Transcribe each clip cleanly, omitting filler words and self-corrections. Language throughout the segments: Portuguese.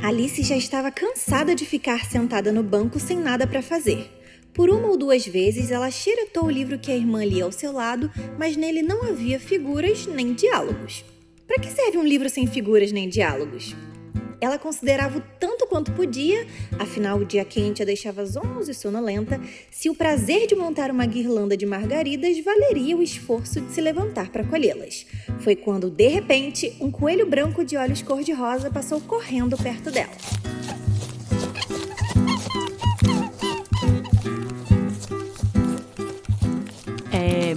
Alice já estava cansada de ficar sentada no banco sem nada para fazer. Por uma ou duas vezes, ela xeretou o livro que a irmã lia ao seu lado, mas nele não havia figuras nem diálogos. Para que serve um livro sem figuras nem diálogos? Ela considerava o tanto quanto podia, afinal o dia quente a deixava zonza e sonolenta, se o prazer de montar uma guirlanda de margaridas valeria o esforço de se levantar para colhê-las. Foi quando, de repente, um coelho branco de olhos cor-de-rosa passou correndo perto dela.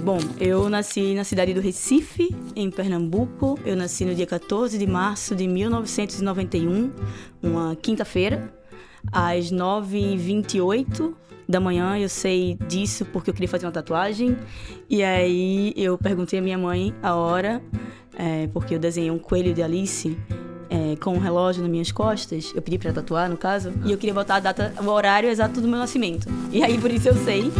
Bom, eu nasci na cidade do Recife, em Pernambuco. Eu nasci no dia 14 de março de 1991, uma quinta-feira, às 9h28 da manhã. Eu sei disso porque eu queria fazer uma tatuagem. E aí eu perguntei à minha mãe a hora, porque eu desenhei um coelho de Alice com um relógio nas minhas costas. Eu pedi pra tatuar, no caso. E eu queria botar a data, o horário exato do meu nascimento. E aí por isso eu sei.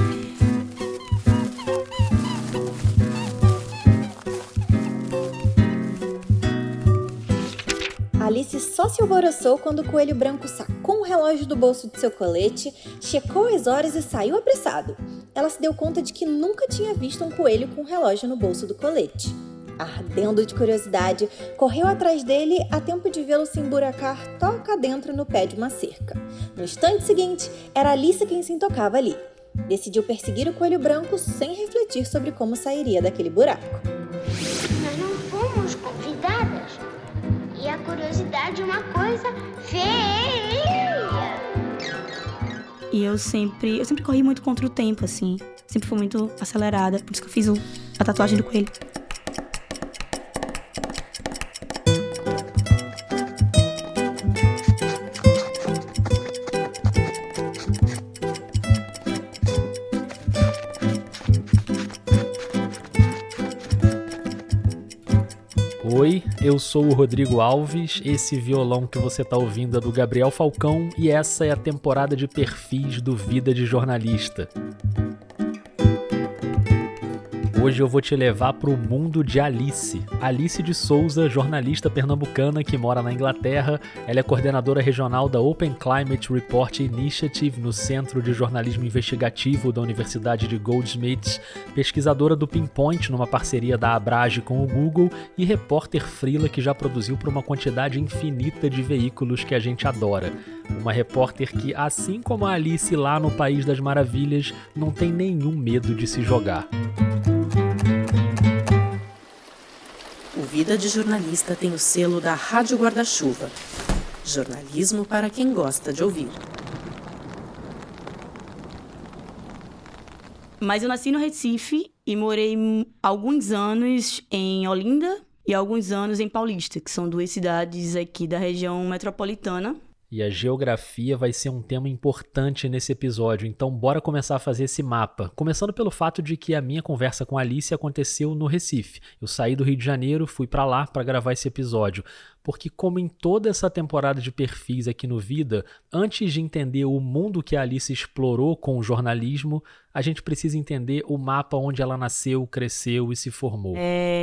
Alice só se alvoroçou quando o coelho branco sacou um relógio do bolso de seu colete, checou as horas e saiu apressado. Ela se deu conta de que nunca tinha visto um coelho com um relógio no bolso do colete. Ardendo de curiosidade, correu atrás dele a tempo de vê-lo se emburacar toca dentro no pé de uma cerca. No instante seguinte, era Alice quem se intocava ali. Decidiu perseguir o coelho branco sem refletir sobre como sairia daquele buraco. Nós não fomos convidadas. E a curiosidade é uma coisa feia. E eu sempre corri muito contra o tempo, assim. Sempre fui muito acelerada. Por isso que eu fiz a tatuagem do coelho. Oi, eu sou o Rodrigo Alves, esse violão que você tá ouvindo é do Gabriel Falcão e essa é a temporada de perfis do Vida de Jornalista. Hoje eu vou te levar para o mundo de Alice. Alice de Souza, jornalista pernambucana que mora na Inglaterra. Ela é coordenadora regional da Open Climate Report Initiative no Centro de Jornalismo Investigativo da Universidade de Goldsmiths, pesquisadora do Pinpoint numa parceria da Abrage com o Google e repórter freela que já produziu para uma quantidade infinita de veículos que a gente adora. Uma repórter que, assim como a Alice lá no País das Maravilhas, não tem nenhum medo de se jogar. O Vida de Jornalista tem o selo da Rádio Guarda-Chuva. Jornalismo para quem gosta de ouvir. Mas eu nasci no Recife e morei alguns anos em Olinda e alguns anos em Paulista, que são duas cidades aqui da região metropolitana. E a geografia vai ser um tema importante nesse episódio, então bora começar a fazer esse mapa. Começando pelo fato de que a minha conversa com a Alice aconteceu no Recife. Eu saí do Rio de Janeiro, fui pra lá para gravar esse episódio. Porque como em toda essa temporada de perfis aqui no Vida, antes de entender o mundo que a Alice explorou com o jornalismo, a gente precisa entender o mapa onde ela nasceu, cresceu e se formou.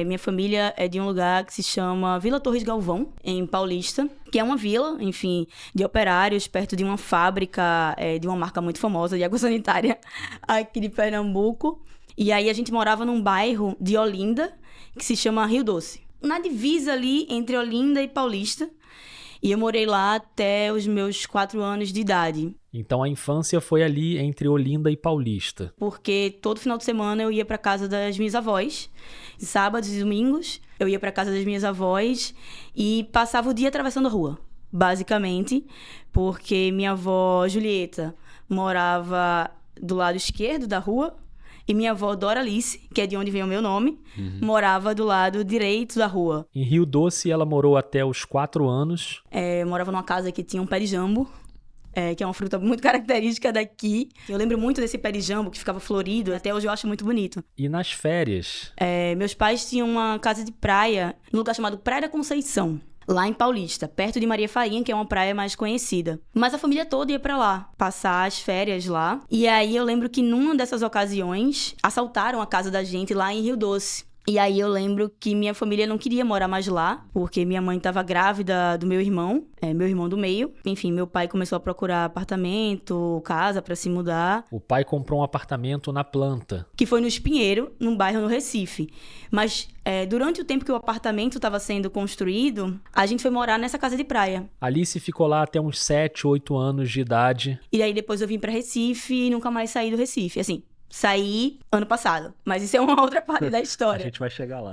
Minha família é de um lugar que se chama Vila Torres Galvão, em Paulista, que é uma vila, enfim, de operários perto de uma fábrica de uma marca muito famosa de água sanitária aqui de Pernambuco. E aí a gente morava num bairro de Olinda que se chama Rio Doce, na divisa ali entre Olinda e Paulista. E eu morei lá até os meus 4 anos de idade. Então a infância foi ali entre Olinda e Paulista. Porque todo final de semana eu ia para casa das minhas avós. Sábados e domingos eu ia para casa das minhas avós e passava o dia atravessando a rua, basicamente. Porque minha avó Julieta morava do lado esquerdo da rua. E minha avó Doralice, que é de onde vem o meu nome, morava do lado direito da rua. Em Rio Doce, ela morou até os 4 anos. Eu morava numa casa que tinha um pé de jambo, que é uma fruta muito característica daqui. Eu lembro muito desse pé de jambo que ficava florido, até hoje eu acho muito bonito. E nas férias? Meus pais tinham uma casa de praia, num lugar chamado Praia da Conceição, lá em Paulista, perto de Maria Farinha, que é uma praia mais conhecida. Mas a família toda ia pra lá, passar as férias lá. E aí eu lembro que numa dessas ocasiões, assaltaram a casa da gente lá em Rio Doce. E aí eu lembro que minha família não queria morar mais lá, porque minha mãe estava grávida do meu irmão do meio. Enfim, meu pai começou a procurar apartamento, casa para se mudar. O pai comprou um apartamento na Planta. Que foi no Espinheiro, num bairro no Recife. Mas durante o tempo que o apartamento estava sendo construído, a gente foi morar nessa casa de praia. Alice ficou lá até uns 7, 8 anos de idade. E aí depois eu vim para Recife e nunca mais saí do Recife. Assim, saí ano passado. Mas isso é uma outra parte da história. A gente vai chegar lá.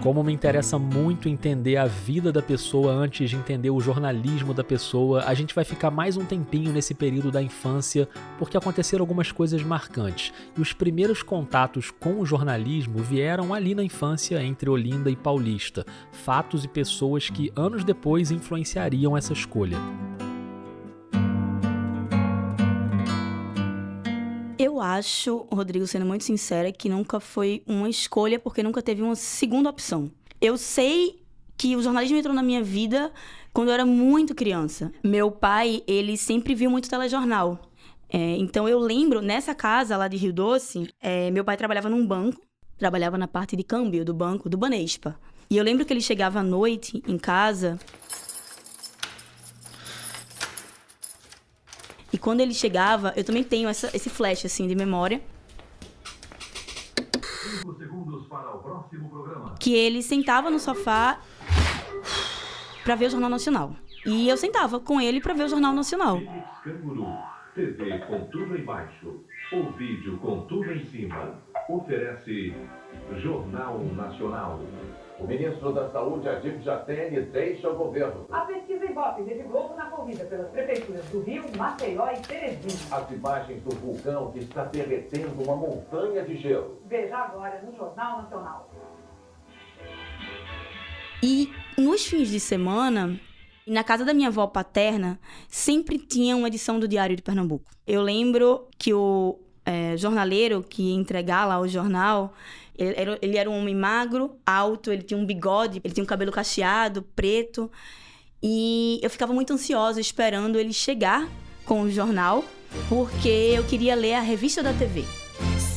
Como me interessa muito entender a vida da pessoa antes de entender o jornalismo da pessoa, a gente vai ficar mais um tempinho nesse período da infância, porque aconteceram algumas coisas marcantes. E os primeiros contatos com o jornalismo vieram ali na infância entre Olinda e Paulista. Fatos e pessoas que anos depois influenciariam essa escolha. Eu acho, Rodrigo, sendo muito sincera, que nunca foi uma escolha, porque nunca teve uma segunda opção. Eu sei que o jornalismo entrou na minha vida quando eu era muito criança. Meu pai, ele sempre viu muito telejornal. Então eu lembro, nessa casa lá de Rio Doce, meu pai trabalhava num banco, trabalhava na parte de câmbio do banco, do Banespa. E eu lembro que ele chegava à noite em casa. E quando ele chegava, eu também tenho esse flash, assim, de memória. 5 segundos para o próximo programa. Que ele sentava no sofá pra ver o Jornal Nacional. E eu sentava com ele pra ver o Jornal Nacional. Canguru, TV com tudo embaixo, o vídeo com tudo em cima. Oferece Jornal Nacional. O ministro da Saúde, Adib Jatene, deixa o governo. A pesquisa Ibope teve globo na corrida pelas prefeituras do Rio, Maceió e Teresina. As imagens do vulcão que está derretendo uma montanha de gelo. Veja agora no Jornal Nacional. E nos fins de semana, na casa da minha avó paterna, sempre tinha uma edição do Diário de Pernambuco. Eu lembro que o jornaleiro que ia entregar lá o jornal, ele era um homem magro, alto, ele tinha um bigode, ele tinha um cabelo cacheado, preto. E eu ficava muito ansiosa esperando ele chegar com o jornal, porque eu queria ler a revista da TV.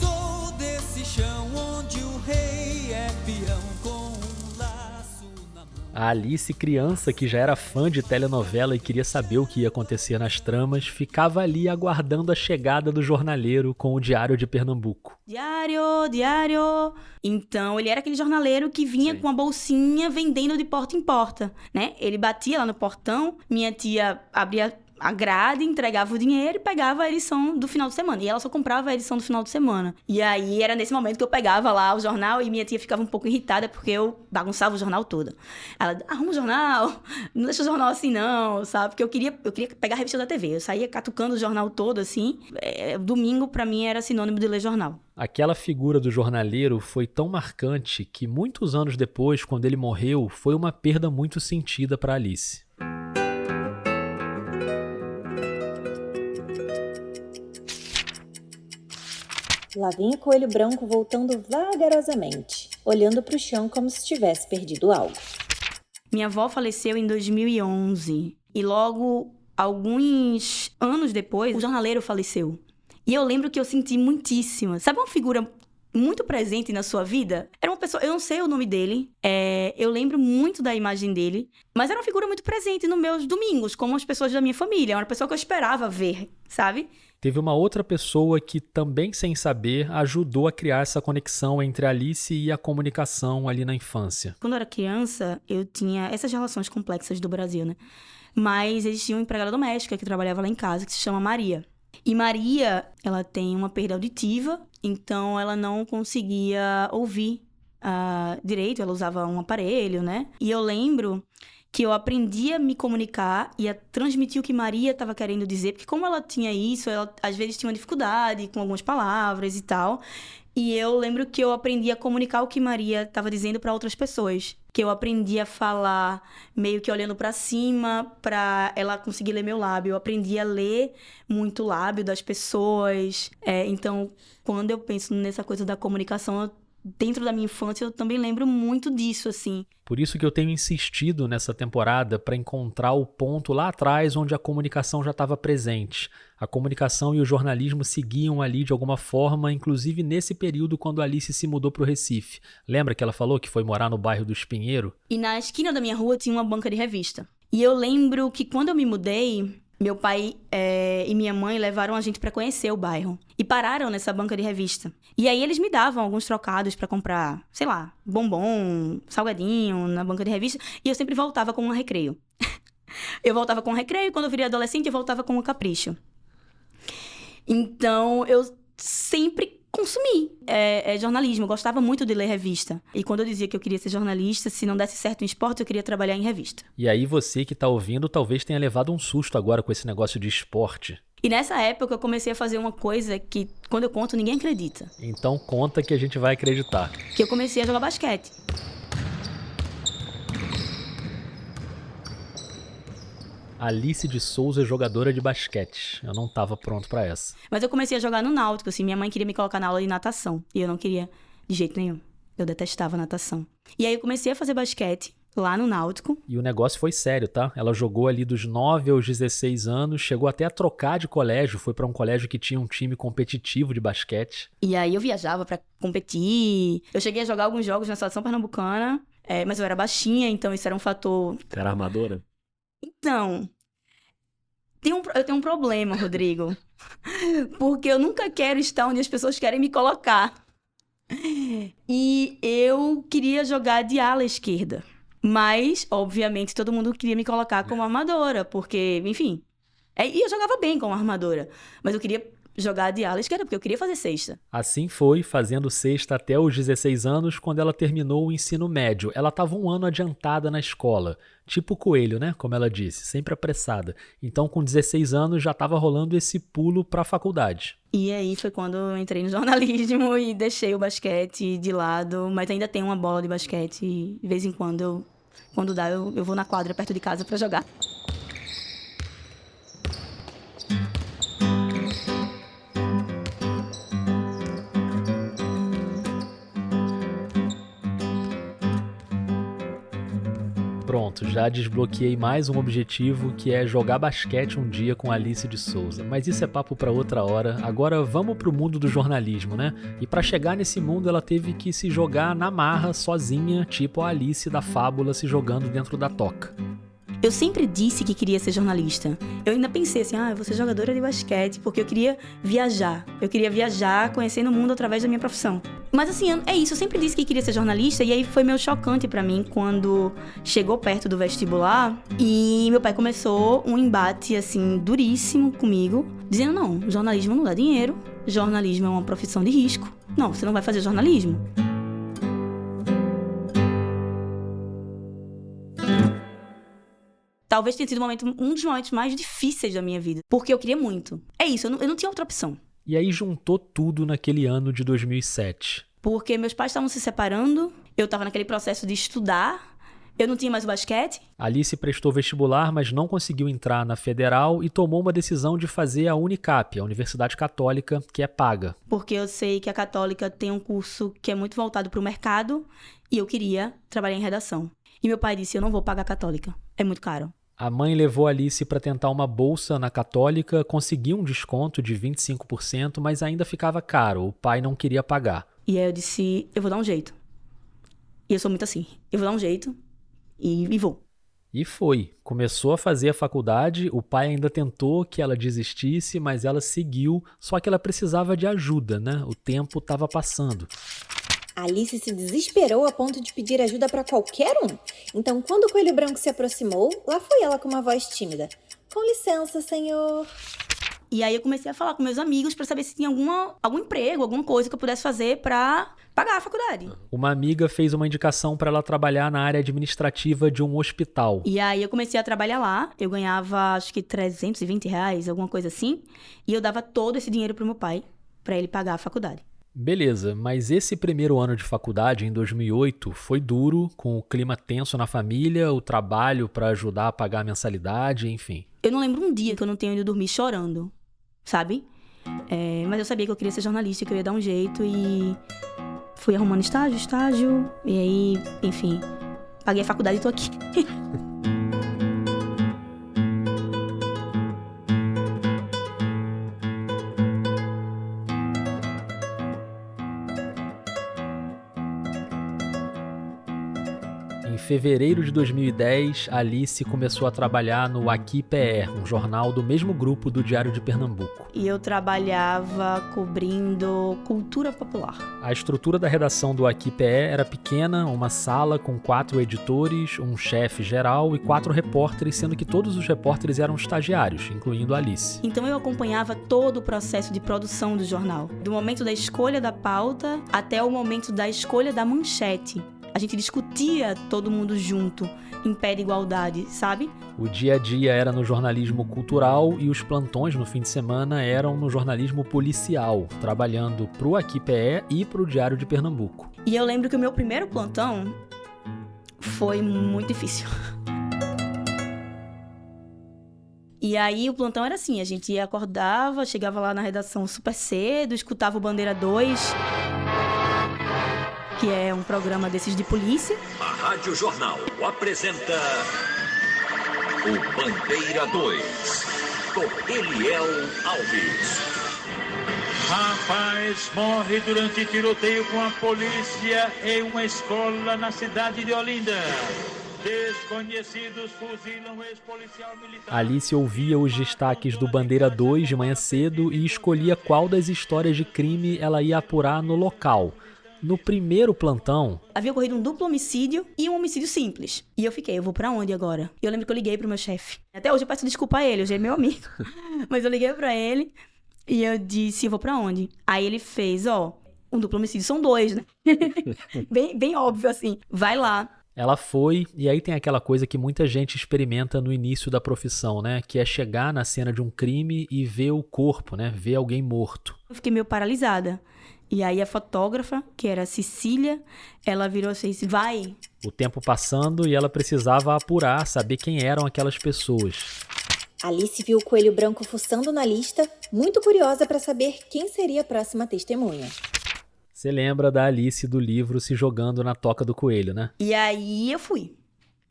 Sou desse chão onde o rei é peão com um laço na mão. A Alice, criança que já era fã de telenovela e queria saber o que ia acontecer nas tramas, ficava ali aguardando a chegada do jornaleiro com o Diário de Pernambuco. Diário, diário. Então, ele era aquele jornaleiro que vinha com uma bolsinha vendendo de porta em porta, né? Ele batia lá no portão, minha tia abria a grade, entregava o dinheiro e pegava a edição do final de semana. E ela só comprava a edição do final de semana. E aí, era nesse momento que eu pegava lá o jornal e minha tia ficava um pouco irritada porque eu bagunçava o jornal todo. Ela, arruma o jornal, não deixa o jornal assim não, sabe? Porque eu queria pegar a revista da TV. Eu saía catucando o jornal todo, assim. Domingo, pra mim, era sinônimo de ler jornal. Aquela figura do jornaleiro foi tão marcante que muitos anos depois, quando ele morreu, foi uma perda muito sentida para Alice. Lá vinha o coelho branco voltando vagarosamente, olhando para o chão como se tivesse perdido algo. Minha avó faleceu em 2011 e logo, alguns anos depois, o jornaleiro faleceu. E eu lembro que eu senti muitíssimo. Sabe uma figura muito presente na sua vida? Era uma pessoa, eu não sei o nome dele, eu lembro muito da imagem dele, mas era uma figura muito presente nos meus domingos, como as pessoas da minha família. Era uma pessoa que eu esperava ver, sabe? Teve uma outra pessoa que também, sem saber, ajudou a criar essa conexão entre a Alice e a comunicação ali na infância. Quando eu era criança, eu tinha essas relações complexas do Brasil, né? Mas existia uma empregada doméstica que trabalhava lá em casa, que se chama Maria. E Maria, ela tem uma perda auditiva, então ela não conseguia ouvir direito, ela usava um aparelho, né? E eu lembro que eu aprendi a me comunicar e a transmitir o que Maria estava querendo dizer, porque como ela tinha isso, ela às vezes tinha uma dificuldade com algumas palavras e tal, e eu lembro que eu aprendi a comunicar o que Maria estava dizendo para outras pessoas, que eu aprendi a falar meio que olhando para cima para ela conseguir ler meu lábio, eu aprendi a ler muito o lábio das pessoas, então quando eu penso nessa coisa da comunicação, dentro da minha infância, eu também lembro muito disso, assim. Por isso que eu tenho insistido nessa temporada para encontrar o ponto lá atrás onde a comunicação já estava presente. A comunicação e o jornalismo seguiam ali de alguma forma, inclusive nesse período quando a Alice se mudou para o Recife. Lembra que ela falou que foi morar no bairro do Espinheiro? E na esquina da minha rua tinha uma banca de revista. E eu lembro que quando eu me mudei, meu pai e minha mãe levaram a gente para conhecer o bairro. E pararam nessa banca de revista. E aí eles me davam alguns trocados para comprar, sei lá, bombom, salgadinho na banca de revista. E eu sempre voltava com um recreio. Eu voltava com um recreio, quando eu virei adolescente eu voltava com um capricho. Então eu sempre consumi jornalismo, eu gostava muito de ler revista. E quando eu dizia que eu queria ser jornalista, se não desse certo em esporte, eu queria trabalhar em revista. E aí você que tá ouvindo talvez tenha levado um susto agora com esse negócio de esporte. E nessa época eu comecei a fazer uma coisa que, quando eu conto, ninguém acredita. Então conta que a gente vai acreditar. Que eu comecei a jogar basquete. Alice de Souza, jogadora de basquete. Eu não tava pronto pra essa. Mas eu comecei a jogar no Náutico, assim. Minha mãe queria me colocar na aula de natação. E eu não queria de jeito nenhum. Eu detestava natação. E aí eu comecei a fazer basquete lá no Náutico. E o negócio foi sério, tá? Ela jogou ali dos 9 aos 16 anos, chegou até a trocar de colégio, foi pra um colégio que tinha um time competitivo de basquete. E aí eu viajava pra competir. Eu cheguei a jogar alguns jogos na seleção pernambucana, mas eu era baixinha, então isso era um fator... Você era armadora? Então, eu tenho um problema, Rodrigo. Porque eu nunca quero estar onde as pessoas querem me colocar. E eu queria jogar de ala esquerda. Mas, obviamente, todo mundo queria me colocar como armadora. Porque, enfim... E eu jogava bem como armadora. Mas eu queria jogar de ala esquerda, porque eu queria fazer cesta. Assim foi, fazendo cesta até os 16 anos, quando ela terminou o ensino médio. Ela estava um ano adiantada na escola. Tipo coelho, né? Como ela disse, sempre apressada. Então, com 16 anos, já estava rolando esse pulo para a faculdade. E aí foi quando eu entrei no jornalismo e deixei o basquete de lado. Mas ainda tenho uma bola de basquete e, de vez em quando, quando dá, eu vou na quadra perto de casa para jogar. Pronto, já desbloqueei mais um objetivo, que é jogar basquete um dia com Alice de Souza. Mas isso é papo para outra hora. Agora vamos pro mundo do jornalismo, né? E para chegar nesse mundo ela teve que se jogar na marra, sozinha, tipo a Alice da Fábula se jogando dentro da toca. Eu sempre disse que queria ser jornalista. Eu ainda pensei assim, eu vou ser jogadora de basquete, porque eu queria viajar. Eu queria viajar, conhecendo o mundo através da minha profissão. Mas assim, é isso, eu sempre disse que queria ser jornalista, e aí foi meio chocante pra mim quando chegou perto do vestibular e meu pai começou um embate, assim, duríssimo comigo, dizendo, não, jornalismo não dá dinheiro, jornalismo é uma profissão de risco. Não, você não vai fazer jornalismo. Talvez tenha sido um dos momentos mais difíceis da minha vida. Porque eu queria muito. É isso, eu não tinha outra opção. E aí juntou tudo naquele ano de 2007. Porque meus pais estavam se separando, eu estava naquele processo de estudar, eu não tinha mais o basquete. Alice prestou vestibular, mas não conseguiu entrar na Federal e tomou uma decisão de fazer a Unicap, a Universidade Católica, que é paga. Porque eu sei que a Católica tem um curso que é muito voltado para o mercado e eu queria trabalhar em redação. E meu pai disse, eu não vou pagar a Católica, é muito caro. A mãe levou a Alice para tentar uma bolsa na Católica, conseguiu um desconto de 25%, mas ainda ficava caro, o pai não queria pagar. E aí eu disse, eu vou dar um jeito. E eu sou muito assim, eu vou dar um jeito e vou. E foi. Começou a fazer a faculdade, o pai ainda tentou que ela desistisse, mas ela seguiu, só que ela precisava de ajuda, né? O tempo estava passando. Alice se desesperou a ponto de pedir ajuda para qualquer um. Então, quando o coelho branco se aproximou, lá foi ela com uma voz tímida. Com licença, senhor. E aí eu comecei a falar com meus amigos pra saber se tinha algum emprego, alguma coisa que eu pudesse fazer pra pagar a faculdade. Uma amiga fez uma indicação para ela trabalhar na área administrativa de um hospital. E aí eu comecei a trabalhar lá, eu ganhava acho que R$320, alguma coisa assim, e eu dava todo esse dinheiro pro meu pai, pra ele pagar a faculdade. Beleza, mas esse primeiro ano de faculdade, em 2008, foi duro, com o clima tenso na família, o trabalho para ajudar a pagar a mensalidade, enfim. Eu não lembro um dia que eu não tenha ido dormir chorando, sabe? Mas eu sabia que eu queria ser jornalista, que eu ia dar um jeito e fui arrumando estágio, e aí, enfim, paguei a faculdade e tô aqui. Em fevereiro de 2010, Alice começou a trabalhar no Aqui PE, um jornal do mesmo grupo do Diário de Pernambuco. E eu trabalhava cobrindo cultura popular. A estrutura da redação do Aqui PE era pequena, uma sala com 4 editores, um chefe geral e 4 repórteres, sendo que todos os repórteres eram estagiários, incluindo Alice. Então eu acompanhava todo o processo de produção do jornal, do momento da escolha da pauta até o momento da escolha da manchete. A gente discutia todo mundo junto, em pé de igualdade, sabe? O dia a dia era no jornalismo cultural e os plantões no fim de semana eram no jornalismo policial, trabalhando pro Aqui PE e pro Diário de Pernambuco. E eu lembro que o meu primeiro plantão foi muito difícil. E aí o plantão era assim, a gente acordava, chegava lá na redação super cedo, escutava o Bandeira 2... que é um programa desses de polícia. A Rádio Jornal apresenta o Bandeira 2, com Eliel Alves. Rapaz morre durante tiroteio com a polícia em uma escola na cidade de Olinda. Desconhecidos fuzilam ex-policial militar. Alice ouvia os destaques do Bandeira 2 de manhã cedo e escolhia qual das histórias de crime ela ia apurar no local. No primeiro plantão... havia ocorrido um duplo homicídio e um homicídio simples. E eu vou pra onde agora? E eu lembro que eu liguei pro meu chefe. Até hoje eu peço desculpa a ele, hoje é meu amigo. Mas eu liguei pra ele e eu disse, eu vou pra onde? Aí ele fez, um duplo homicídio são 2, né? bem óbvio assim. Vai lá. Ela foi, e aí tem aquela coisa que muita gente experimenta no início da profissão, né? Que é chegar na cena de um crime e ver o corpo, né? Ver alguém morto. Eu fiquei meio paralisada. E aí a fotógrafa, que era a Cecília, ela virou assim, vai. O tempo passando e ela precisava apurar, saber quem eram aquelas pessoas. Alice viu o coelho branco fuçando na lista, muito curiosa para saber quem seria a próxima testemunha. Você lembra da Alice do livro Se Jogando na Toca do Coelho, né? E aí eu fui.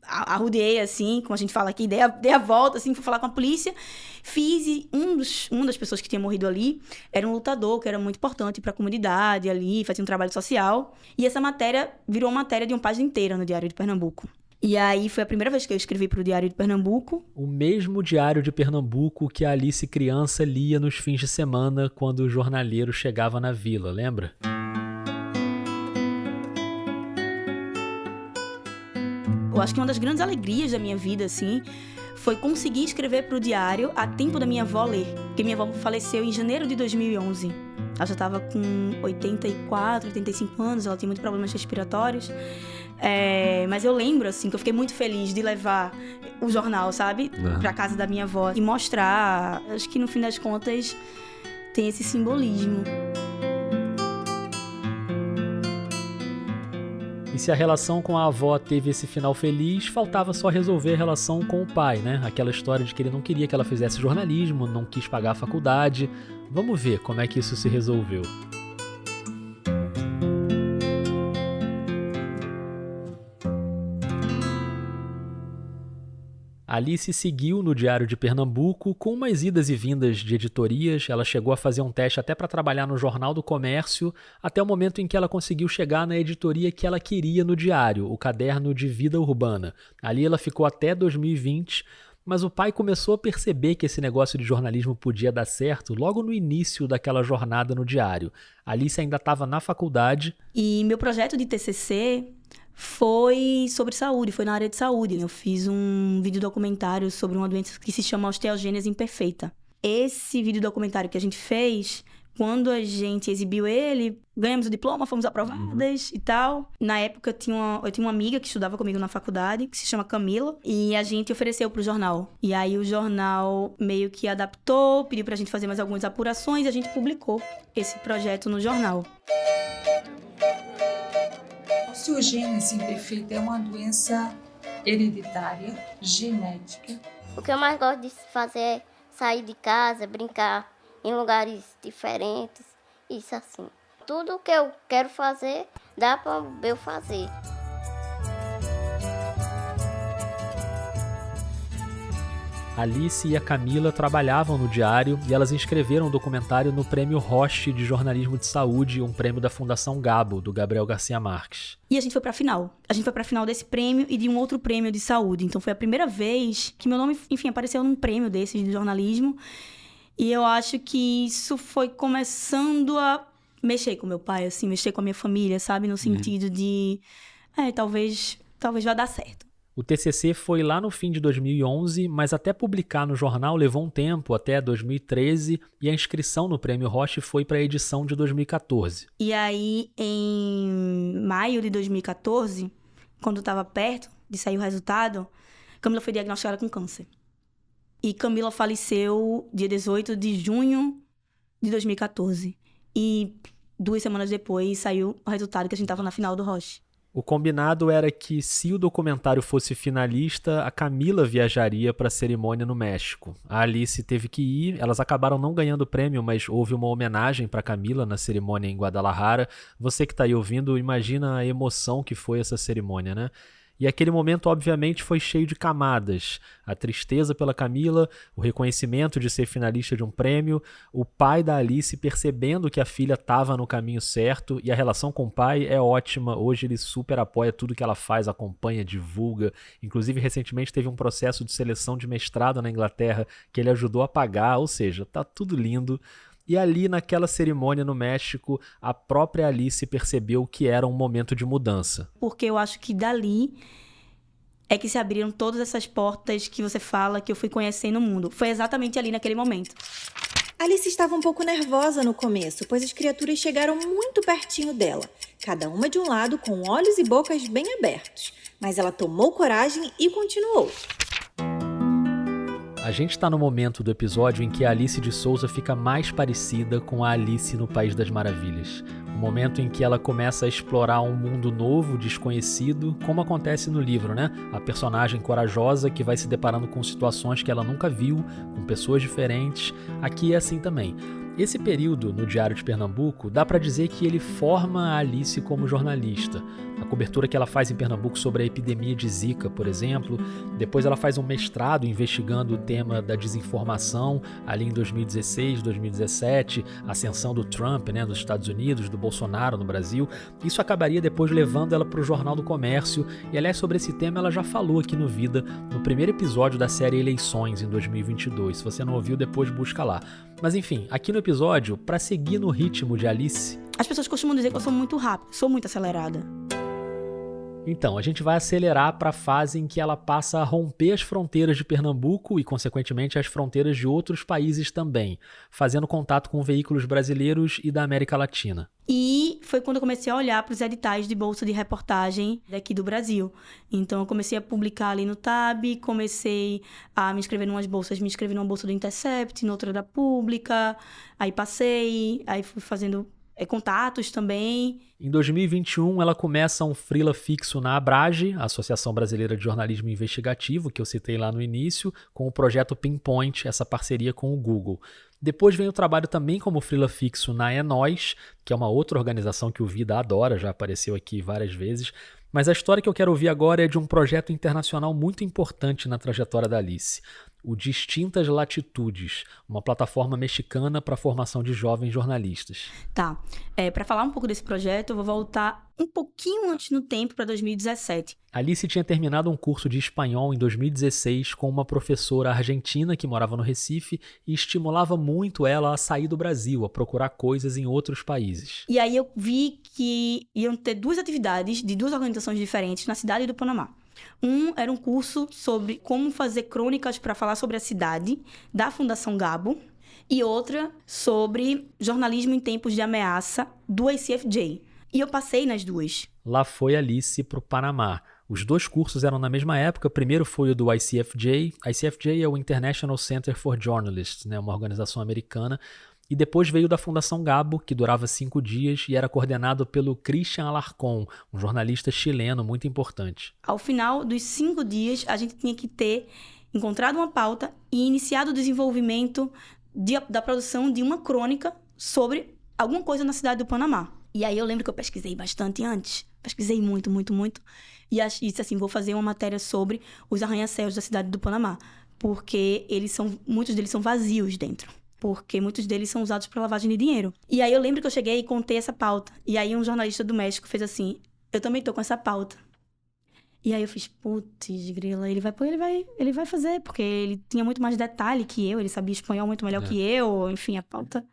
Arrudeei, assim, como a gente fala aqui, dei a volta, assim, fui falar com a polícia. Fiz e uma das pessoas que tinha morrido ali era um lutador, que era muito importante para a comunidade ali, fazia um trabalho social. E essa matéria virou matéria de uma página inteira no Diário de Pernambuco. E aí foi a primeira vez que eu escrevi para o Diário de Pernambuco. O mesmo Diário de Pernambuco que a Alice criança lia nos fins de semana quando o jornaleiro chegava na vila, lembra? Eu acho que uma das grandes alegrias da minha vida, assim, foi conseguir escrever para o Diário a tempo da minha avó ler. Porque minha avó faleceu em janeiro de 2011. Ela já estava com 84, 85 anos, ela tinha muitos problemas respiratórios. Mas eu lembro, assim, que eu fiquei muito feliz de levar o jornal, sabe? Para casa da minha avó e mostrar. Acho que no fim das contas tem esse simbolismo. E se a relação com a avó teve esse final feliz, faltava só resolver a relação com o pai, né? Aquela história de que ele não queria que ela fizesse jornalismo, não quis pagar a faculdade. Vamos ver como é que isso se resolveu. Alice seguiu no Diário de Pernambuco com umas idas e vindas de editorias. Ela chegou a fazer um teste até para trabalhar no Jornal do Comércio, até o momento em que ela conseguiu chegar na editoria que ela queria no Diário, o Caderno de Vida Urbana. Ali ela ficou até 2020, mas o pai começou a perceber que esse negócio de jornalismo podia dar certo logo no início daquela jornada no Diário. Alice ainda estava na faculdade. E meu projeto de TCC... foi sobre saúde, foi na área de saúde. Eu fiz um vídeo documentário sobre uma doença que se chama osteogênese imperfeita. esse vídeo documentário que a gente fez, quando a gente exibiu ele, ganhamos o diploma, fomos aprovadas e tal. Na época, eu tinha uma amiga que estudava comigo na faculdade, que se chama Camila, e a gente ofereceu pro jornal. E aí o jornal meio que adaptou, pediu pra gente fazer mais algumas apurações, e a gente publicou esse projeto no jornal. A osteogênese imperfeita é uma doença hereditária, genética. O que eu mais gosto de fazer é sair de casa, brincar em lugares diferentes, isso assim. Tudo que eu quero fazer, dá para eu fazer. Alice e a Camila trabalhavam no diário e elas inscreveram o documentário no Prêmio Roche de Jornalismo de Saúde, um prêmio da Fundação Gabo, do Gabriel Garcia Marques. E a gente foi pra final. A gente foi pra final desse prêmio e de um outro prêmio de saúde. Então foi a primeira vez que meu nome, enfim, apareceu num prêmio desses de jornalismo. E eu acho que isso foi começando a mexer com meu pai, assim, mexer com a minha família, sabe? No sentido de, talvez vá dar certo. O TCC foi lá no fim de 2011, mas até publicar no jornal levou um tempo, até 2013, e a inscrição no Prêmio Roche foi para a edição de 2014. E aí, em maio de 2014, quando estava perto de sair o resultado, Camila foi diagnosticada com câncer. E Camila faleceu dia 18 de junho de 2014. E 2 semanas depois saiu o resultado que a gente estava na final do Roche. O combinado era que, se o documentário fosse finalista, a Camila viajaria para a cerimônia no México. A Alice teve que ir, elas acabaram não ganhando o prêmio, mas houve uma homenagem para Camila na cerimônia em Guadalajara. Você que está aí ouvindo, imagina a emoção que foi essa cerimônia, né? E aquele momento, obviamente, foi cheio de camadas. A tristeza pela Camila, o reconhecimento de ser finalista de um prêmio, o pai da Alice percebendo que a filha estava no caminho certo, e a relação com o pai é ótima. Hoje ele super apoia tudo que ela faz, acompanha, divulga. Inclusive, recentemente teve um processo de seleção de mestrado na Inglaterra que ele ajudou a pagar, ou seja, tá tudo lindo. E ali, naquela cerimônia no México, a própria Alice percebeu que era um momento de mudança. Porque eu acho que dali é que se abriram todas essas portas que você fala que eu fui conhecendo o mundo. Foi exatamente ali naquele momento. Alice estava um pouco nervosa no começo, pois as criaturas chegaram muito pertinho dela, cada uma de um lado com olhos e bocas bem abertos. Mas ela tomou coragem e continuou. A gente está no momento do episódio em que a Alice de Souza fica mais parecida com a Alice no País das Maravilhas. O momento em que ela começa a explorar um mundo novo, desconhecido, como acontece no livro, né? A personagem corajosa que vai se deparando com situações que ela nunca viu, com pessoas diferentes. Aqui é assim também. Esse período no Diário de Pernambuco dá para dizer que ele forma a Alice como jornalista. A cobertura que ela faz em Pernambuco sobre a epidemia de Zika, por exemplo. Depois ela faz um mestrado investigando o tema da desinformação, ali em 2016, 2017, a ascensão do Trump, né, nos Estados Unidos, do Bolsonaro no Brasil. Isso acabaria depois levando ela para o Jornal do Comércio. E, aliás, sobre esse tema ela já falou aqui no Vida, no primeiro episódio da série Eleições, em 2022. Se você não ouviu, depois busca lá. Mas enfim, aqui no episódio, para seguir no ritmo de Alice... As pessoas costumam dizer que eu sou muito rápida, sou muito acelerada. Então, a gente vai acelerar para a fase em que ela passa a romper as fronteiras de Pernambuco e, consequentemente, as fronteiras de outros países também, fazendo contato com veículos brasileiros e da América Latina. E foi quando eu comecei a olhar para os editais de bolsa de reportagem daqui do Brasil. Então, eu comecei a publicar ali no Tab, comecei a me inscrever em umas bolsas, me inscrevi numa bolsa do Intercept, noutra da Pública, aí passei, aí fui fazendo... contatos também. Em 2021, ela começa um freela fixo na Abrage, a Associação Brasileira de Jornalismo Investigativo, que eu citei lá no início, com o projeto Pinpoint, essa parceria com o Google. Depois vem o trabalho também como freela fixo na É Nós, que é uma outra organização que o Vida adora, já apareceu aqui várias vezes. Mas a história que eu quero ouvir agora é de um projeto internacional muito importante na trajetória da Alice. O Distintas Latitudes, uma plataforma mexicana para a formação de jovens jornalistas. Tá. Para falar um pouco desse projeto, eu vou voltar um pouquinho antes no tempo, para 2017. Alice tinha terminado um curso de espanhol em 2016 com uma professora argentina que morava no Recife e estimulava muito ela a sair do Brasil, a procurar coisas em outros países. E aí eu vi que iam ter 2 atividades de 2 organizações diferentes na cidade do Panamá. Era um curso sobre como fazer crônicas para falar sobre a cidade, da Fundação Gabo. e outra sobre jornalismo em tempos de ameaça, do ICFJ. E eu passei nas duas. Lá foi Alice para o Panamá. Os 2 cursos eram na mesma época. Primeiro foi o do ICFJ. ICFJ é o International Center for Journalists, né, uma organização americana. E depois veio da Fundação Gabo, que durava 5 dias e era coordenado pelo Christian Alarcón, um jornalista chileno muito importante. Ao final dos 5 dias, a gente tinha que ter encontrado uma pauta e iniciado o desenvolvimento da produção de uma crônica sobre alguma coisa na cidade do Panamá. E aí eu lembro que eu pesquisei bastante antes. Pesquisei muito. E disse assim, vou fazer uma matéria sobre os arranha-céus da cidade do Panamá. Porque muitos deles são vazios dentro. Porque muitos deles são usados para lavagem de dinheiro. E aí eu lembro que eu cheguei e contei essa pauta. E aí um jornalista do México fez assim, eu também tô com essa pauta. E aí eu fiz, putz, grila, ele vai fazer, porque ele tinha muito mais detalhe que eu, ele sabia espanhol muito melhor que eu, enfim, a pauta.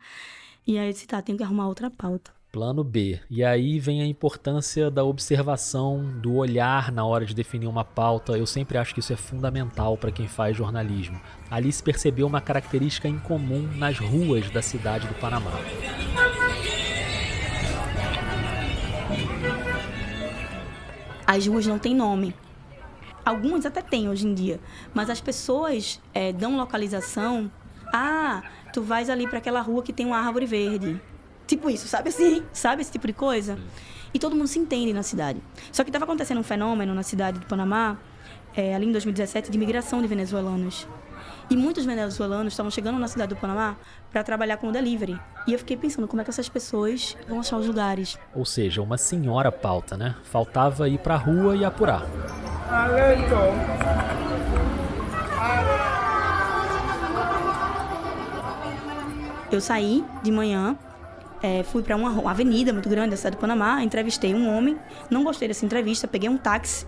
E aí eu disse, tenho que arrumar outra pauta. Plano B. E aí vem a importância da observação, do olhar na hora de definir uma pauta. Eu sempre acho que isso é fundamental para quem faz jornalismo. Alice percebeu uma característica incomum nas ruas da cidade do Panamá. As ruas não têm nome. Algumas até têm hoje em dia. Mas as pessoas dão localização. Tu vais ali para aquela rua que tem uma árvore verde. Tipo isso, sabe assim? Sabe esse tipo de coisa? E todo mundo se entende na cidade. Só que estava acontecendo um fenômeno na cidade do Panamá, ali em 2017, de imigração de venezuelanos. E muitos venezuelanos estavam chegando na cidade do Panamá para trabalhar com o delivery. E eu fiquei pensando como é que essas pessoas vão achar os lugares. Ou seja, uma senhora pauta, né? Faltava ir pra rua e apurar. Eu saí de manhã, fui para uma avenida muito grande da cidade do Panamá, entrevistei um homem, não gostei dessa entrevista, peguei um táxi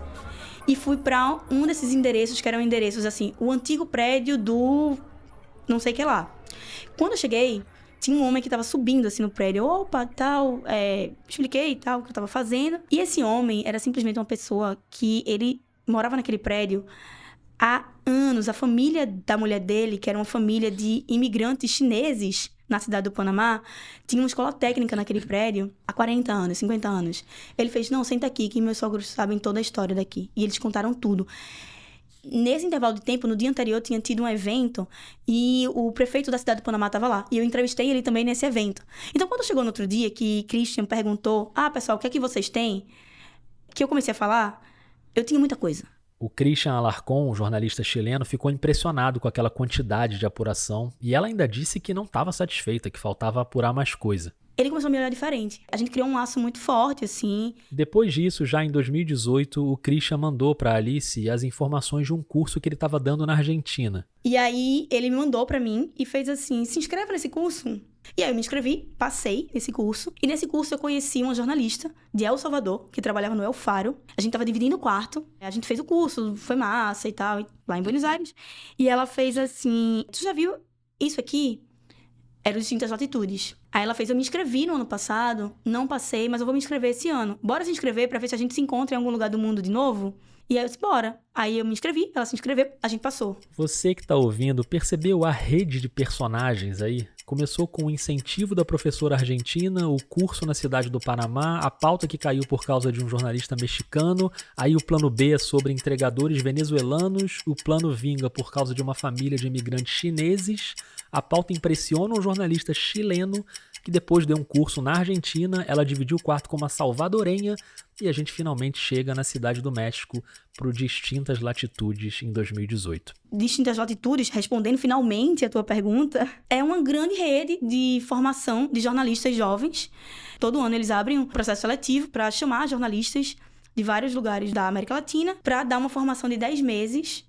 e fui para um desses endereços, que eram endereços assim, o antigo prédio do não sei o que lá. Quando eu cheguei, tinha um homem que estava subindo assim no prédio, expliquei tal, o que eu estava fazendo. E esse homem era simplesmente uma pessoa que ele morava naquele prédio há anos. A família da mulher dele, que era uma família de imigrantes chineses na cidade do Panamá, tinha uma escola técnica naquele prédio há 40 anos, 50 anos. Ele fez, não, senta aqui, que meus sogros sabem toda a história daqui. E eles contaram tudo. Nesse intervalo de tempo, no dia anterior, tinha tido um evento e o prefeito da cidade do Panamá estava lá. E eu entrevistei ele também nesse evento. Então, quando chegou no outro dia, que Christian perguntou, pessoal, o que é que vocês têm? Que eu comecei a falar, eu tinha muita coisa. O Christian Alarcón, um jornalista chileno, ficou impressionado com aquela quantidade de apuração e ela ainda disse que não estava satisfeita, que faltava apurar mais coisa. Ele começou a me olhar diferente. A gente criou um laço muito forte, assim. Depois disso, já em 2018, o Christian mandou para Alice as informações de um curso que ele estava dando na Argentina. E aí, ele me mandou para mim e fez assim, se inscreva nesse curso. E aí eu me inscrevi, passei nesse curso. E nesse curso eu conheci uma jornalista de El Salvador, que trabalhava no El Faro. A gente tava dividindo o quarto. A gente fez o curso, foi massa e tal, lá em Buenos Aires. E ela fez assim, tu já viu isso aqui? Eram Distintas Latitudes. Aí ela fez, eu me inscrevi no ano passado, não passei, mas eu vou me inscrever esse ano. Bora se inscrever pra ver se a gente se encontra em algum lugar do mundo de novo? E aí eu disse, bora. Aí eu me inscrevi, ela se inscreveu, a gente passou. Você que tá ouvindo, percebeu a rede de personagens aí? Começou com o incentivo da professora argentina, o curso na cidade do Panamá, a pauta que caiu por causa de um jornalista mexicano, aí o plano B é sobre entregadores venezuelanos, o plano vinga por causa de uma família de imigrantes chineses, a pauta impressiona um jornalista chileno que depois deu um curso na Argentina, ela dividiu o quarto com uma salvadorenha e a gente finalmente chega na cidade do México para o Distintas Latitudes em 2018. Distintas Latitudes, respondendo finalmente a tua pergunta, é uma grande rede de formação de jornalistas jovens. Todo ano eles abrem um processo seletivo para chamar jornalistas de vários lugares da América Latina para dar uma formação de 10 meses.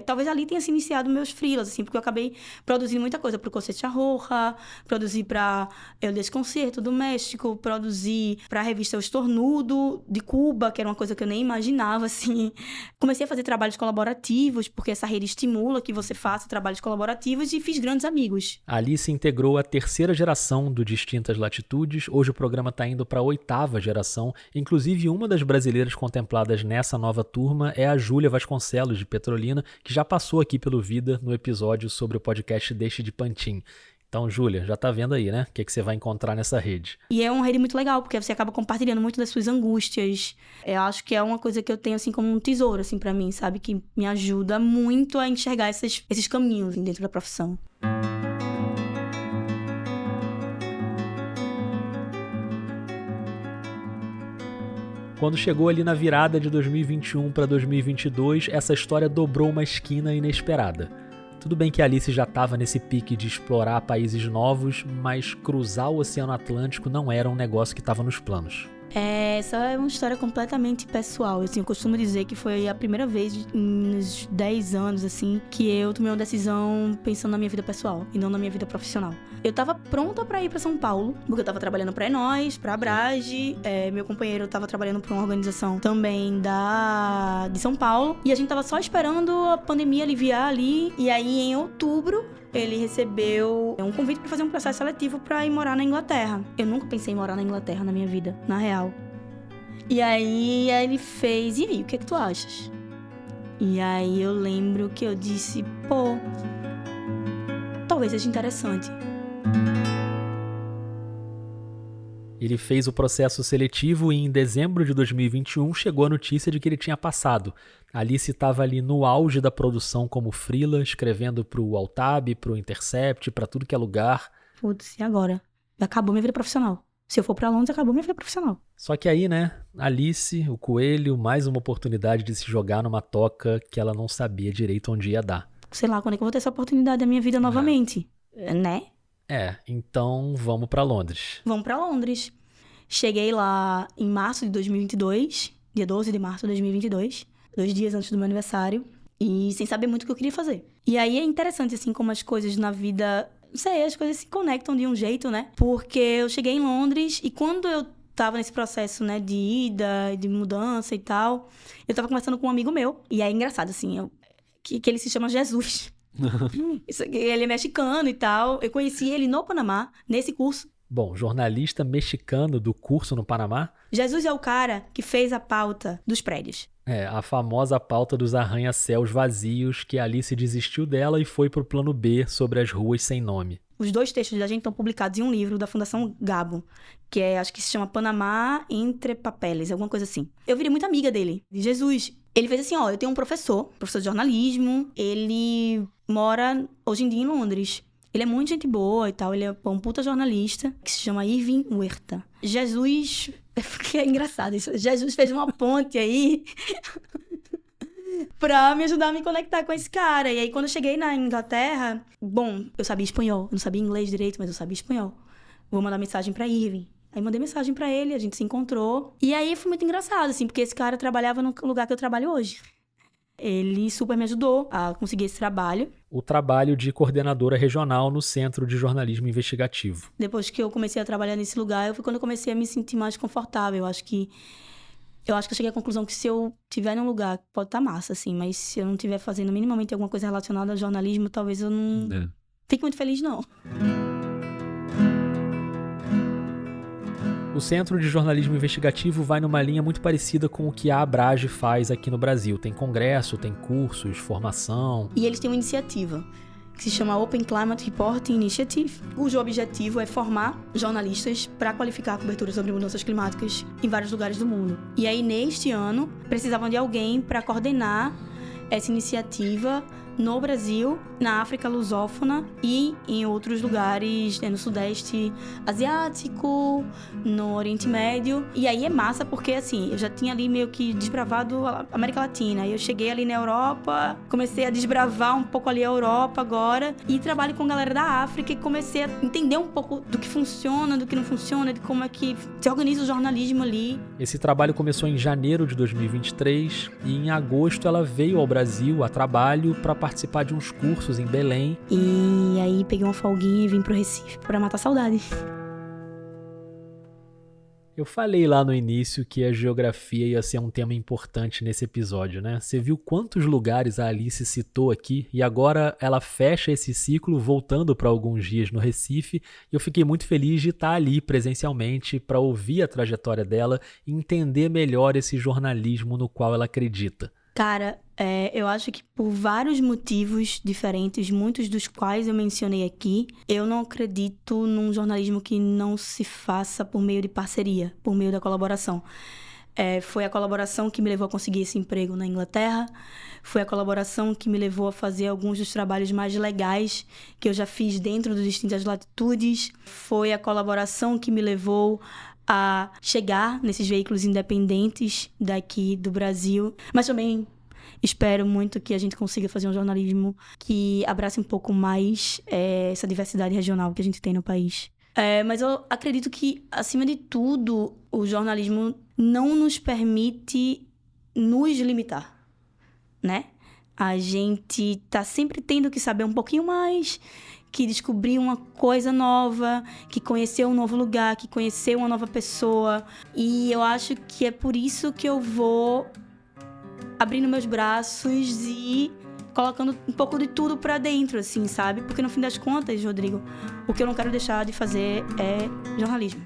Talvez ali tenha se iniciado meus freelas, assim, porque eu acabei produzindo muita coisa para o Cosecha Roja, produzi para El Desconcerto do México, produzi para a revista O Estornudo de Cuba, que era uma coisa que eu nem imaginava, assim. Comecei a fazer trabalhos colaborativos, porque essa rede estimula que você faça trabalhos colaborativos e fiz grandes amigos. A Alice integrou a 3ª geração do Distintas Latitudes, hoje o programa está indo para a 8ª geração, inclusive uma das brasileiras contempladas nessa nova turma é a Júlia Vasconcelos, de Petrolina, que já passou aqui pelo Vida no episódio sobre o podcast Deixe de Pantin. Então, Júlia, já tá vendo aí, né? O que você vai encontrar nessa rede. E é uma rede muito legal, porque você acaba compartilhando muito das suas angústias. Eu acho que é uma coisa que eu tenho, assim, como um tesouro, assim, pra mim, sabe? Que me ajuda muito a enxergar esses caminhos dentro da profissão. Quando chegou ali na virada de 2021 para 2022, essa história dobrou uma esquina inesperada. Tudo bem que a Alice já estava nesse pique de explorar países novos, mas cruzar o Oceano Atlântico não era um negócio que estava nos planos. Essa é uma história completamente pessoal. Assim, eu costumo dizer que foi a primeira vez nos 10 anos, assim, que eu tomei uma decisão pensando na minha vida pessoal e não na minha vida profissional. Eu tava pronta pra ir pra São Paulo, porque eu tava trabalhando pra Enóis, pra Abrage, meu companheiro tava trabalhando pra uma organização também de São Paulo, e a gente tava só esperando a pandemia aliviar ali, e aí em outubro ele recebeu um convite pra fazer um processo seletivo pra ir morar na Inglaterra. Eu nunca pensei em morar na Inglaterra na minha vida, na real. E aí ele fez, e aí, o que é que tu achas? E aí eu lembro que eu disse, pô, talvez seja interessante. Ele fez o processo seletivo e em dezembro de 2021 chegou a notícia de que ele tinha passado. A Alice estava ali no auge da produção como freela, escrevendo pro Altab, pro Intercept, pra tudo que é lugar. Putz, e agora? Acabou minha vida profissional. Se eu for pra Londres, acabou minha vida profissional. Só que aí, né, Alice, o coelho, mais uma oportunidade de se jogar numa toca que ela não sabia direito onde ia dar. Sei lá, quando é que eu vou ter essa oportunidade da minha vida novamente, né? Então vamos pra Londres. Vamos pra Londres. Cheguei lá em março de 2022, dia 12 de março de 2022, 2 dias antes do meu aniversário, e sem saber muito o que eu queria fazer. E aí é interessante, assim, como as coisas na vida, não sei, as coisas se conectam de um jeito, né? Porque eu cheguei em Londres e quando eu tava nesse processo, né, de ida, de mudança e tal, eu tava conversando com um amigo meu, e é engraçado, assim, que ele se chama Jesus. Ele é mexicano e tal. Eu conheci ele no Panamá, nesse curso. Bom, jornalista mexicano do curso no Panamá. Jesus é o cara que fez a pauta dos prédios. A famosa pauta dos arranha-céus vazios que a Alice desistiu dela e foi pro plano B sobre as ruas sem nome. Os 2 textos da gente estão publicados em um livro da Fundação Gabo, que acho que se chama Panamá Entre Papeles, alguma coisa assim. Eu virei muito amiga dele, de Jesus. Ele fez assim, eu tenho um professor de jornalismo, ele mora hoje em dia em Londres. Ele é muito gente boa e tal, ele é um puta jornalista, que se chama Irving Huerta. Jesus, que é engraçado isso, Jesus fez uma ponte aí pra me ajudar a me conectar com esse cara. E aí, quando eu cheguei na Inglaterra, bom, eu sabia espanhol, eu não sabia inglês direito, mas eu sabia espanhol. Vou mandar mensagem pra Irving. Aí mandei mensagem pra ele, a gente se encontrou. E aí foi muito engraçado, assim, porque esse cara trabalhava no lugar que eu trabalho hoje. Ele super me ajudou a conseguir esse trabalho. O trabalho de coordenadora regional no Centro de Jornalismo Investigativo. Depois que eu comecei a trabalhar nesse lugar, foi quando eu comecei a me sentir mais confortável. Eu acho que eu cheguei à conclusão que se eu estiver num lugar, pode estar massa, assim, mas se eu não estiver fazendo minimamente alguma coisa relacionada ao jornalismo, talvez eu não fique muito feliz, não. O Centro de Jornalismo Investigativo vai numa linha muito parecida com o que a Abrage faz aqui no Brasil. Tem congresso, tem cursos, formação. E eles têm uma iniciativa que se chama Open Climate Reporting Initiative, cujo objetivo é formar jornalistas para qualificar a cobertura sobre mudanças climáticas em vários lugares do mundo. E aí, neste ano, precisavam de alguém para coordenar essa iniciativa no Brasil, na África lusófona e em outros lugares, no Sudeste Asiático, no Oriente Médio. E aí é massa porque, assim, eu já tinha ali meio que desbravado a América Latina. Aí eu cheguei ali na Europa, comecei a desbravar um pouco ali a Europa agora e trabalho com a galera da África e comecei a entender um pouco do que funciona, do que não funciona, de como é que se organiza o jornalismo ali. Esse trabalho começou em janeiro de 2023 e em agosto ela veio ao Brasil a trabalho para participar de uns cursos em Belém. E aí peguei uma folguinha e vim pro Recife pra matar saudade. Eu falei lá no início que a geografia ia ser um tema importante nesse episódio, né? Você viu quantos lugares a Alice citou aqui e agora ela fecha esse ciclo voltando para alguns dias no Recife e eu fiquei muito feliz de estar ali presencialmente para ouvir a trajetória dela e entender melhor esse jornalismo no qual ela acredita. Cara, Eu acho que por vários motivos diferentes, muitos dos quais eu mencionei aqui, eu não acredito num jornalismo que não se faça por meio de parceria, por meio da colaboração. Foi a colaboração que me levou a conseguir esse emprego na Inglaterra, foi a colaboração que me levou a fazer alguns dos trabalhos mais legais que eu já fiz dentro das distintas latitudes, foi a colaboração que me levou a chegar nesses veículos independentes daqui do Brasil, mas também espero muito que a gente consiga fazer um jornalismo que abrace um pouco mais essa diversidade regional que a gente tem no país. Mas eu acredito que, acima de tudo, o jornalismo não nos permite nos limitar, né? A gente tá sempre tendo que saber um pouquinho mais, que descobrir uma coisa nova, que conhecer um novo lugar, que conhecer uma nova pessoa. E eu acho que é por isso que eu vou abrindo meus braços e colocando um pouco de tudo pra dentro, assim, sabe? Porque no fim das contas, Rodrigo, o que eu não quero deixar de fazer é jornalismo.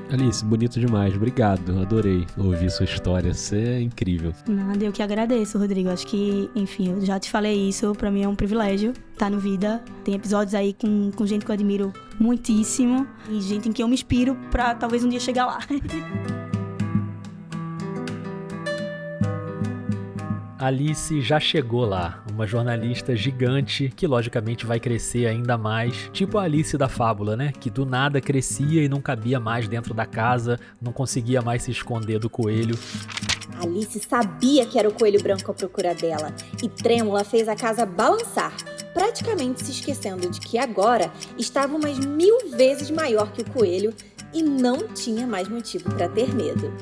Alice, bonito demais. Obrigado. Adorei ouvir sua história. Você é incrível. Nada, eu que agradeço, Rodrigo. Acho que, enfim, eu já te falei isso. Pra mim é um privilégio estar no Vida. Tem episódios aí com gente que eu admiro muitíssimo. E gente em que eu me inspiro pra talvez um dia chegar lá. Alice já chegou lá, uma jornalista gigante que logicamente vai crescer ainda mais, tipo a Alice da fábula, né? Que do nada crescia e não cabia mais dentro da casa, não conseguia mais se esconder do coelho. Alice sabia que era o coelho branco à procura dela e trêmula fez a casa balançar, praticamente se esquecendo de que agora estava umas 1000 vezes maior que o coelho e não tinha mais motivo para ter medo.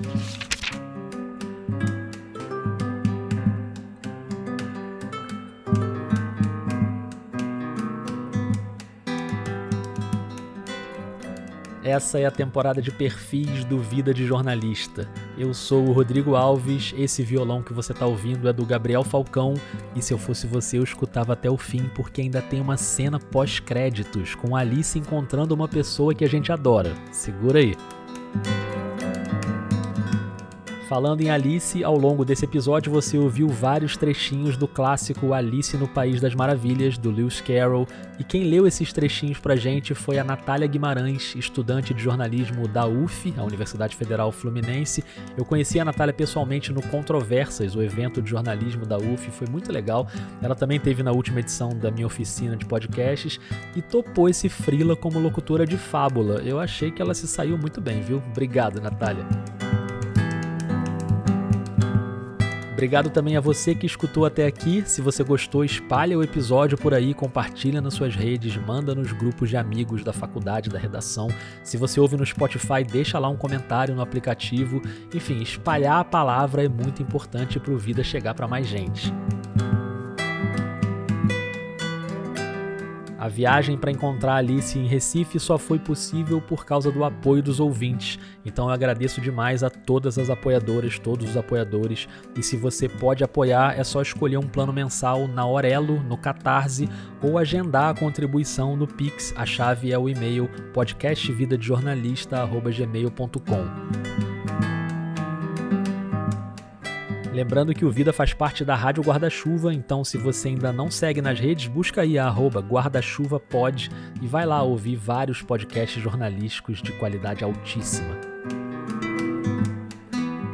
Essa é a temporada de perfis do Vida de Jornalista. Eu sou o Rodrigo Alves, esse violão que você está ouvindo é do Gabriel Falcão, e se eu fosse você eu escutava até o fim, porque ainda tem uma cena pós-créditos, com Alice encontrando uma pessoa que a gente adora. Segura aí. Falando em Alice, ao longo desse episódio você ouviu vários trechinhos do clássico Alice no País das Maravilhas, do Lewis Carroll, e quem leu esses trechinhos pra gente foi a Natália Guimarães, estudante de jornalismo da UF, a Universidade Federal Fluminense. Eu conheci a Natália pessoalmente no Controversas, o evento de jornalismo da UF, foi muito legal. Ela também esteve na última edição da minha oficina de podcasts e topou esse freela como locutora de fábula. Eu achei que ela se saiu muito bem, viu? Obrigado, Natália. Obrigado também a você que escutou até aqui. Se você gostou, espalha o episódio por aí, compartilha nas suas redes, manda nos grupos de amigos da faculdade, da redação. Se você ouve no Spotify, deixa lá um comentário no aplicativo. Enfim, espalhar a palavra é muito importante para o Vida chegar para mais gente. A viagem para encontrar a Alice em Recife só foi possível por causa do apoio dos ouvintes. Então eu agradeço demais a todas as apoiadoras, todos os apoiadores. E se você pode apoiar, é só escolher um plano mensal na Aurelo, no Catarse, ou agendar a contribuição no Pix. A chave é o e-mail podcastvidadejornalista@gmail.com. Lembrando que o Vida faz parte da Rádio Guarda-Chuva, então se você ainda não segue nas redes, busca aí a @guardachuvapod e vai lá ouvir vários podcasts jornalísticos de qualidade altíssima.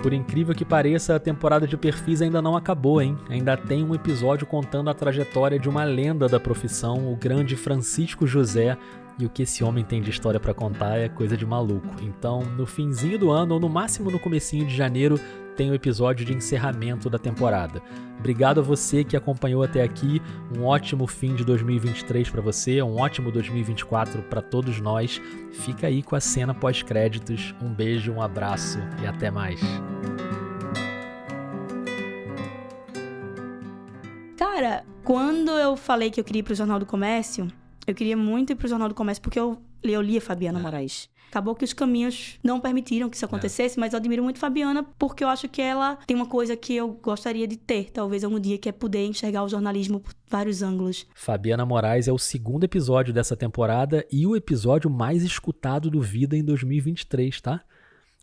Por incrível que pareça, a temporada de perfis ainda não acabou, hein? Ainda tem um episódio contando a trajetória de uma lenda da profissão, o grande Francisco José, e o que esse homem tem de história para contar é coisa de maluco. Então, no finzinho do ano, ou no máximo no comecinho de janeiro, tem o episódio de encerramento da temporada. Obrigado a você que acompanhou até aqui, um ótimo fim de 2023 para você, um ótimo 2024 para todos nós. Fica aí com a cena pós-créditos. Um beijo, um abraço e até mais. Cara, quando eu falei que eu queria ir pro Jornal do Comércio, eu queria muito ir pro Jornal do Comércio porque eu lia Fabiana Moraes. Acabou que os caminhos não permitiram que isso acontecesse, mas eu admiro muito Fabiana porque eu acho que ela tem uma coisa que eu gostaria de ter, talvez algum dia, que é poder enxergar o jornalismo por vários ângulos. Fabiana Moraes é o segundo episódio dessa temporada e o episódio mais escutado do Vida em 2023, tá?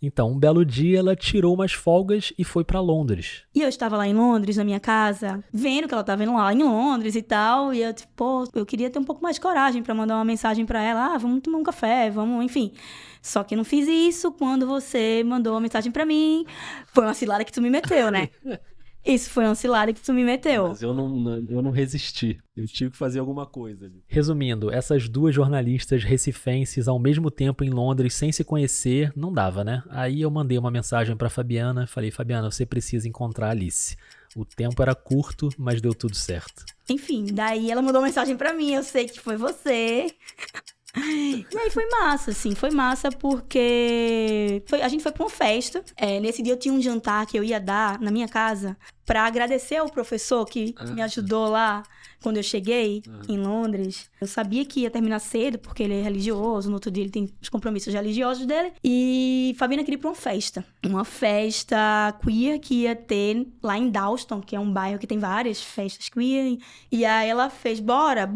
Então, um belo dia, ela tirou umas folgas e foi pra Londres. E eu estava lá em Londres, na minha casa, vendo que ela estava indo lá em Londres e tal. E eu, tipo, pô, eu queria ter um pouco mais de coragem pra mandar uma mensagem pra ela. Ah, vamos tomar um café, vamos, enfim. Só que eu não fiz isso quando você mandou uma mensagem pra mim. Foi uma cilada que tu me meteu, né? Isso foi uma cilada que tu me meteu. Mas eu não resisti. Eu tive que fazer alguma coisa. Resumindo, essas duas jornalistas recifenses ao mesmo tempo em Londres sem se conhecer, não dava, né? Aí eu mandei uma mensagem pra Fabiana, falei, Fabiana, você precisa encontrar a Alice. O tempo era curto, mas deu tudo certo. Enfim, daí ela mandou uma mensagem pra mim, eu sei que foi você. E aí foi massa, assim, foi massa porque a gente foi pra uma festa. Nesse dia eu tinha um jantar que eu ia dar na minha casa pra agradecer ao professor que me ajudou lá quando eu cheguei em Londres. Eu sabia que ia terminar cedo, porque ele é religioso, no outro dia ele tem os compromissos religiosos dele. E Fabiana queria ir pra uma festa queer que ia ter lá em Dalston, que é um bairro que tem várias festas queer. E aí ela fez, bora.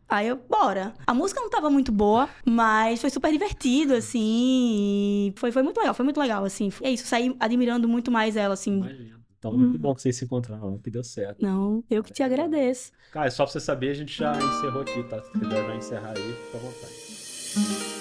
Aí eu, bora. A música não tava muito boa, mas foi super divertido, assim. Foi muito legal, assim. É isso, saí admirando muito mais ela, assim. Imagina. Então, muito bom que vocês se encontraram, que deu certo. Não, eu que te agradeço. Cara, só pra você saber, a gente já encerrou aqui, tá? Se quiser já encerrar aí, fica à vontade.